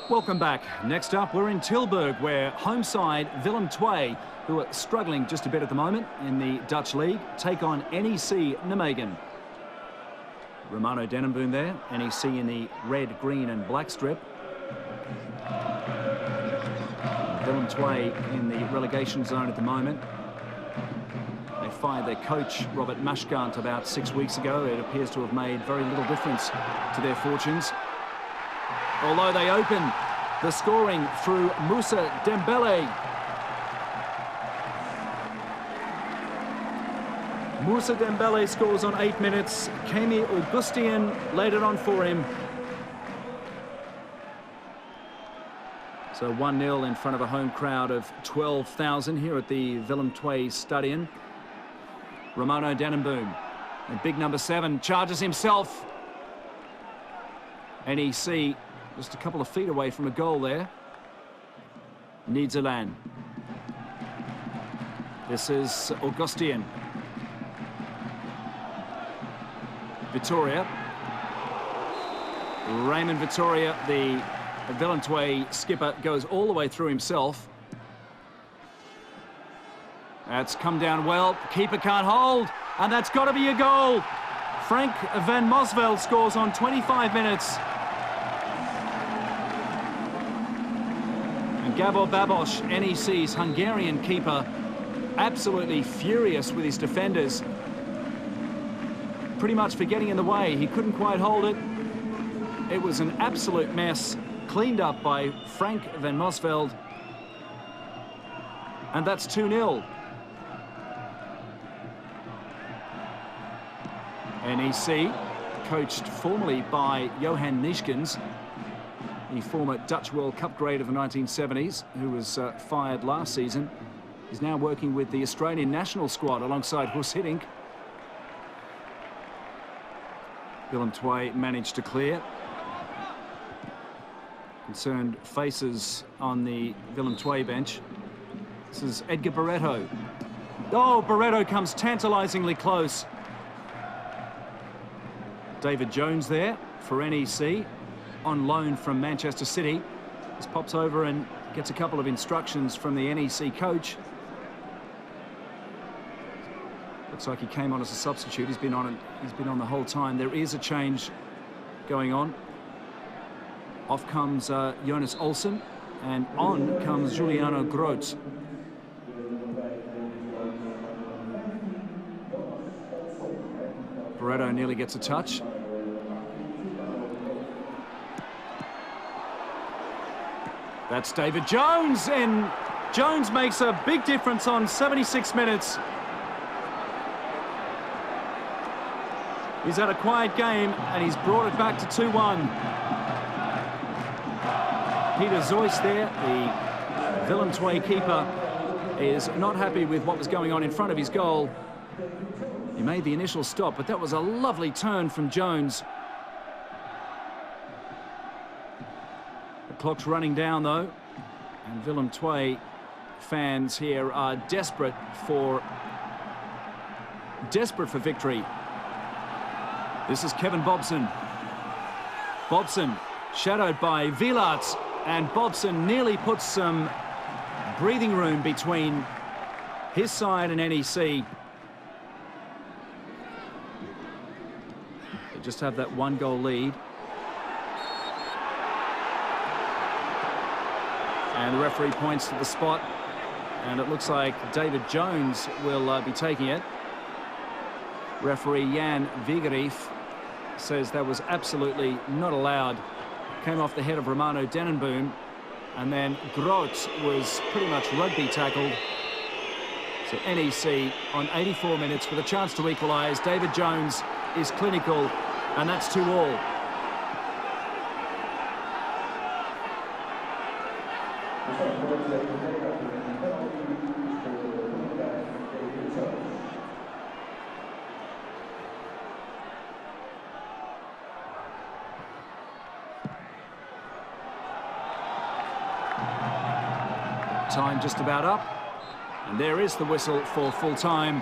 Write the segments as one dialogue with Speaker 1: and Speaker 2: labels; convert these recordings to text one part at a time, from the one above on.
Speaker 1: Welcome back. Next up, we're in Tilburg, where home side Willem II, who are struggling just a bit at the moment in the Dutch league, take on NEC Nijmegen. Romano Denenboom there, NEC in the red, green and black strip. Willem II in the relegation zone at the moment. They fired their coach, Robert Maschkant, about 6 weeks ago. It appears to have made very little difference to their fortunes. Although they open the scoring through Moussa Dembele. Moussa Dembele scores on 8 minutes. Kemi Augustien laid it on for him. So 1-0 in front of a home crowd of 12,000 here at the Willem II Stadion. Romano Denenboom, and big number 7, charges himself. NEC just a couple of feet away from a goal there. Nederland. This is Augustien. Vitoria. Raymond Vitoria, the Willem II skipper, goes all the way through himself. That's come down well. Keeper can't hold, and that's got to be a goal. Frank van Mosveld scores on 25 minutes. And Gabor Babos, NEC's Hungarian keeper, absolutely furious with his defenders. Pretty much for getting in the way. He couldn't quite hold it. It was an absolute mess, cleaned up by Frank van Mosveld. And that's 2-0. NEC, coached formerly by Johan Neeskens, the former Dutch World Cup grade of the 1970s, who was fired last season. He's now working with the Australian national squad alongside Hus Hiddink. Willem II managed to clear. Concerned faces on the Willem II bench. This is Edgar Barreto. Oh, Barreto comes tantalisingly close. David Jones there for NEC, on loan from Manchester City. Just pops over and gets a couple of instructions from the NEC coach. Looks like he came on as a substitute. He's been on the whole time. There is a change going on. Off comes Jonas Olsen, and on comes Juliano Groot. Barreto nearly gets a touch. That's David Jones, and Jones makes a big difference on 76 minutes. He's had a quiet game, and he's brought it back to 2-1. Peter Zeus there, the Willem II keeper, is not happy with what was going on in front of his goal. He made the initial stop, but that was a lovely turn from Jones. The clock's running down, though, and Willem II fans here are desperate for victory. This is Kevin Bobson. Bobson shadowed by Wielaert, and Bobson nearly puts some breathing room between his side and NEC. They just have that 1-goal lead. And the referee points to the spot, and it looks like David Jones will be taking it. Referee Jan Vigerief says that was absolutely not allowed. Came off the head of Romano Denenboom, and then Groot was pretty much rugby tackled. So NEC on 84 minutes with a chance to equalise. David Jones is clinical, and that's 2-2. Time just about up, and there is the whistle for full time,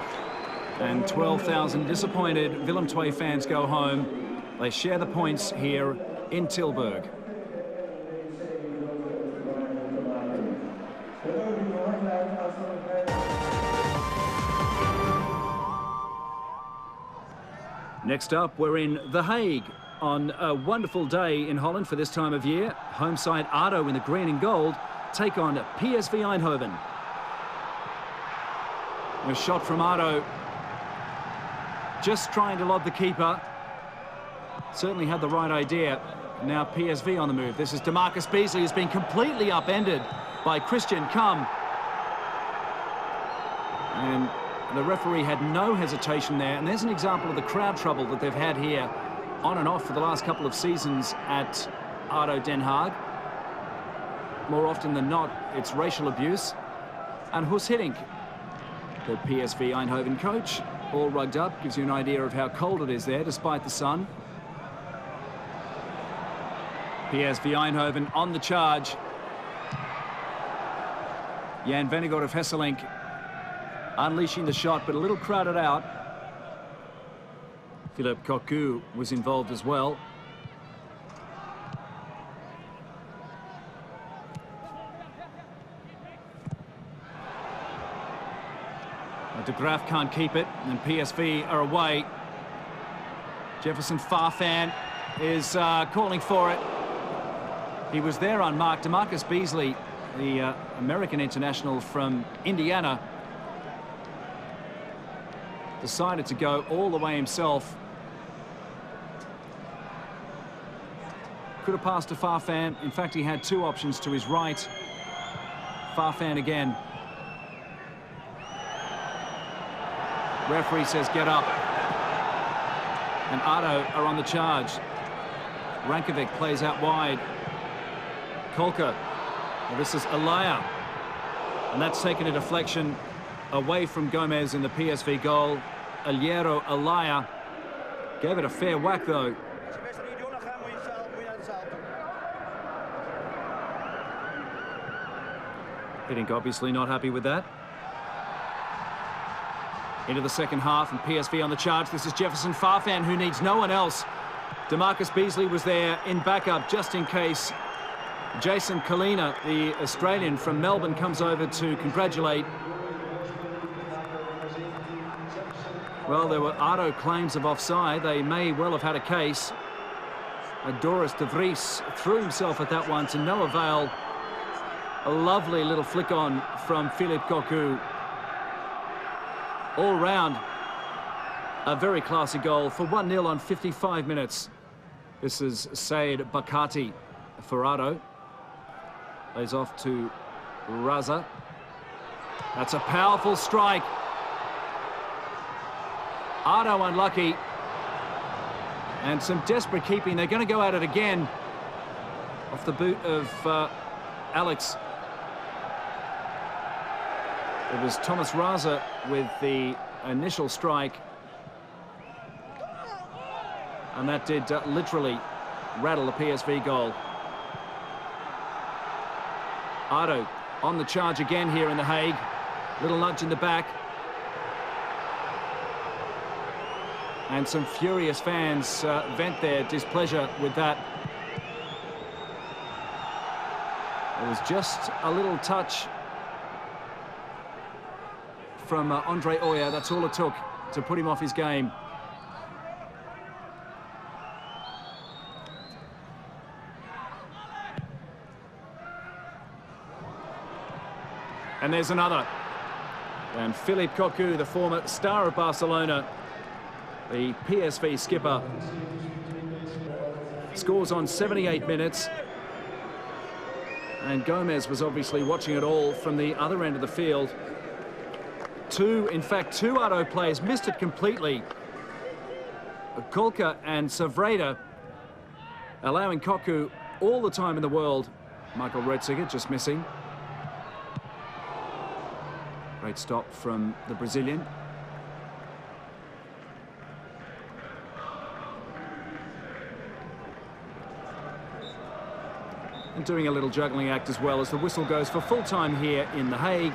Speaker 1: and 12,000 disappointed Willem II fans go home. They share the points here in Tilburg. Next up, we're in The Hague on a wonderful day in Holland for this time of year. Home side ADO in the green and gold take on PSV Eindhoven. A shot from ADO, just trying to lob the keeper. Certainly had the right idea. Now PSV on the move. This is DeMarcus Beasley, who's been completely upended by Christian Cum. And the referee had no hesitation there. And there's an example of the crowd trouble that they've had here on and off for the last couple of seasons at ADO Den Haag. More often than not, it's racial abuse. And Hus Hiddink, the PSV Eindhoven coach, all rugged up, gives you an idea of how cold it is there despite the sun. PSV Eindhoven on the charge. Jan Vennegaard of Hesselink unleashing the shot, but a little crowded out. Philippe Cocu was involved as well. De Graaf can't keep it, and PSV are away. Jefferson Farfan is calling for it. He was there unmarked. DeMarcus Beasley, the American international from Indiana, decided to go all the way himself. Could have passed to Farfan. In fact, he had two options to his right. Farfan again. Referee says get up. And ADO are on the charge. Rankovic plays out wide. Kolka. Well, this is Alaya. And that's taken a deflection away from Gomez in the PSV goal. Aliero Alaya gave it a fair whack, though. Hiddink obviously not happy with that. Into the second half, and PSV on the charge. This is Jefferson Farfan, who needs no one else. DeMarcus Beasley was there in backup just in case. Jason Kalina, the Australian from Melbourne, comes over to congratulate. Well, there were ADO claims of offside. They may well have had a case. Doris de Vries threw himself at that one to no avail. A lovely little flick on from Philippe Cocu. All round, a very classy goal for 1-0 on 55 minutes. This is Said Bakati for ADO. Plays off to Raza. That's a powerful strike. ADO unlucky. And some desperate keeping. They're going to go at it again. Off the boot of Alex. It was Thomas Raza with the initial strike. And that did literally rattle the PSV goal. ADO on the charge again here in The Hague. Little nudge in the back. And some furious fans vent their displeasure with that. It was just a little touch from Andre Oya. That's all it took to put him off his game. And there's another. And Philippe Cocu, the former star of Barcelona, the PSV skipper, scores on 78 minutes. And Gomez was obviously watching it all from the other end of the field. In fact, two ADO players missed it completely. Kolka and Savreda allowing Cocu all the time in the world. Michael Retziger just missing. Great stop from the Brazilian. And doing a little juggling act as well as the whistle goes for full time here in The Hague.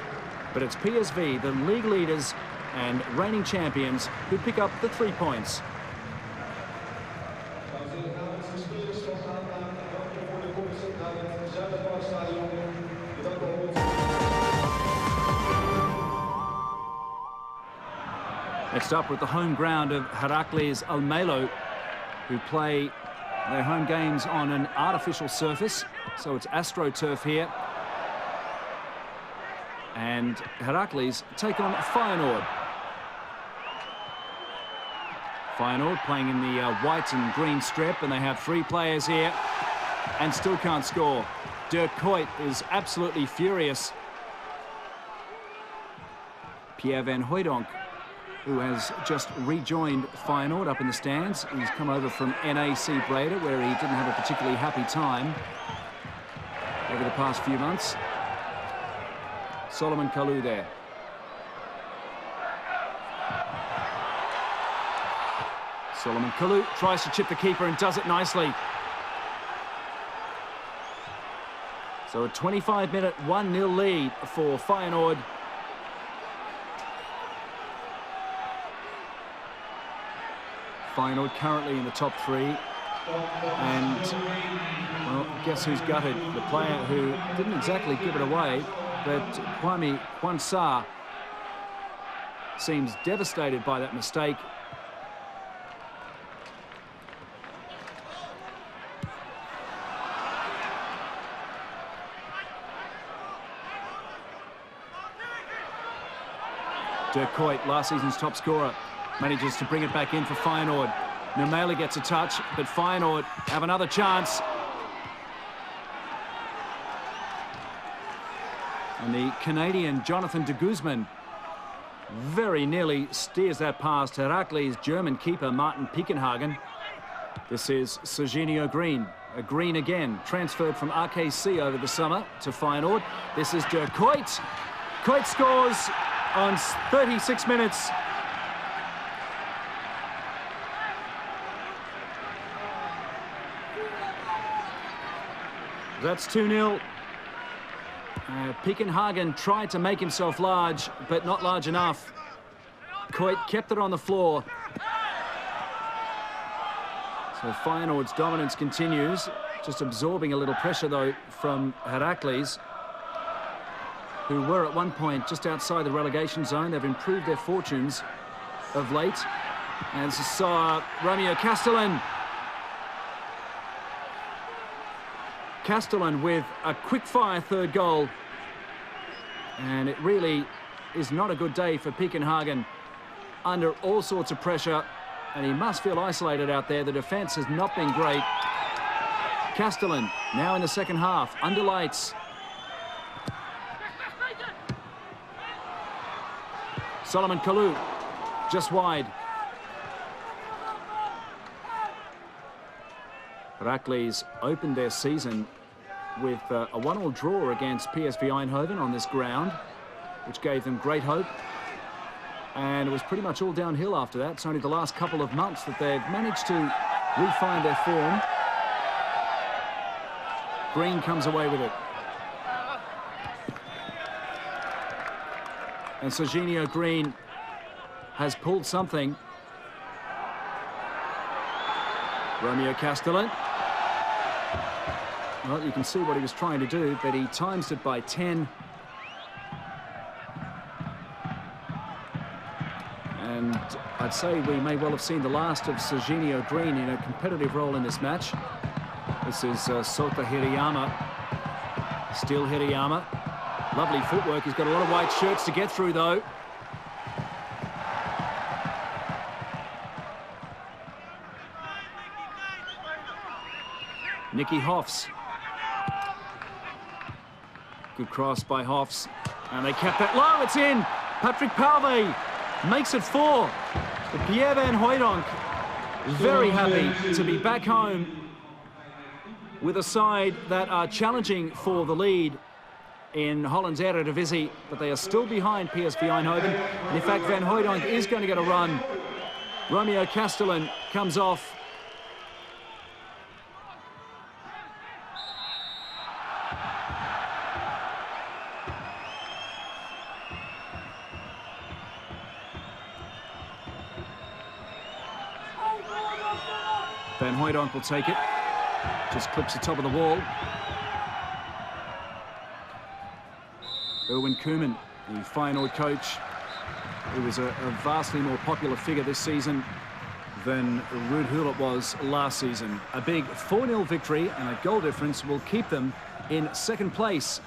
Speaker 1: But it's PSV, the league leaders and reigning champions, who pick up the 3 points. Next up, we're at the home ground of Heracles Almelo, who play their home games on an artificial surface, so it's AstroTurf here. And Heracles take on Feyenoord. Feyenoord playing in the white and green strip, and they have 3 players here and still can't score. Dirk Kuyt is absolutely furious. Pierre van Hooijdonk, who has just rejoined Feyenoord up in the stands. He's come over from NAC Breda, where he didn't have a particularly happy time over the past few months. Solomon Kalou there. Solomon Kalou tries to chip the keeper and does it nicely. So a 25-minute 1-0 lead for Feyenoord. Feyenoord currently in the top 3. And, well, guess who's gutted? The player who didn't exactly give it away, but Kwame Quansah seems devastated by that mistake. Dirk Kuyt, last season's top scorer, manages to bring it back in for Feyenoord. Numela gets a touch, but Feyenoord have another chance. And the Canadian Jonathan de Guzman very nearly steers that past Heracles' German keeper Martin Piekenhagen. This is Serginho Green, a Green again, transferred from RKC over the summer to Feyenoord. This is Dirk Kuyt. Kuyt scores on 36 minutes. That's 2-0. Piekenhagen tried to make himself large, but not large enough. Kuyt kept it on the floor. So Feyenoord's dominance continues, just absorbing a little pressure, though, from Heracles, who were at one point just outside the relegation zone. They've improved their fortunes of late. And this is Romeo Castellan. Castellan with a quick-fire third goal. And it really is not a good day for Piekenhagen, under all sorts of pressure. And he must feel isolated out there. The defence has not been great. Castellan now in the second half, under lights. Solomon Kalou, just wide. Heracles opened their season with a 1-1 draw against PSV Eindhoven on this ground, which gave them great hope. And it was pretty much all downhill after that. It's only the last couple of months that they've managed to refine their form. Green comes away with it. And Serginho Green has pulled something. Romeo Castellan. Well, you can see what he was trying to do, but he times it by 10. And I'd say we may well have seen the last of Serginho Green in a competitive role in this match. This is Sota Hirayama. Still Hirayama. Lovely footwork. He's got a lot of white shirts to get through, though. Nicky Hoffs. Good cross by Hoffs. And they kept that low. It's in. Patrick Palve makes it 4. But Pierre van Hooijdonk very happy to be back home with a side that are challenging for the lead in Holland's Eredivisie, but they are still behind PSV Eindhoven. And in fact, Van Hooijdonk is going to get a run. Romeo Castellan comes off. Van Hooijdonk will take it. Just clips the top of the wall. Erwin Koeman, the Feyenoord coach, He was a vastly more popular figure this season than Ruud Gullit was last season. A big 4-0 victory and a goal difference will keep them in second place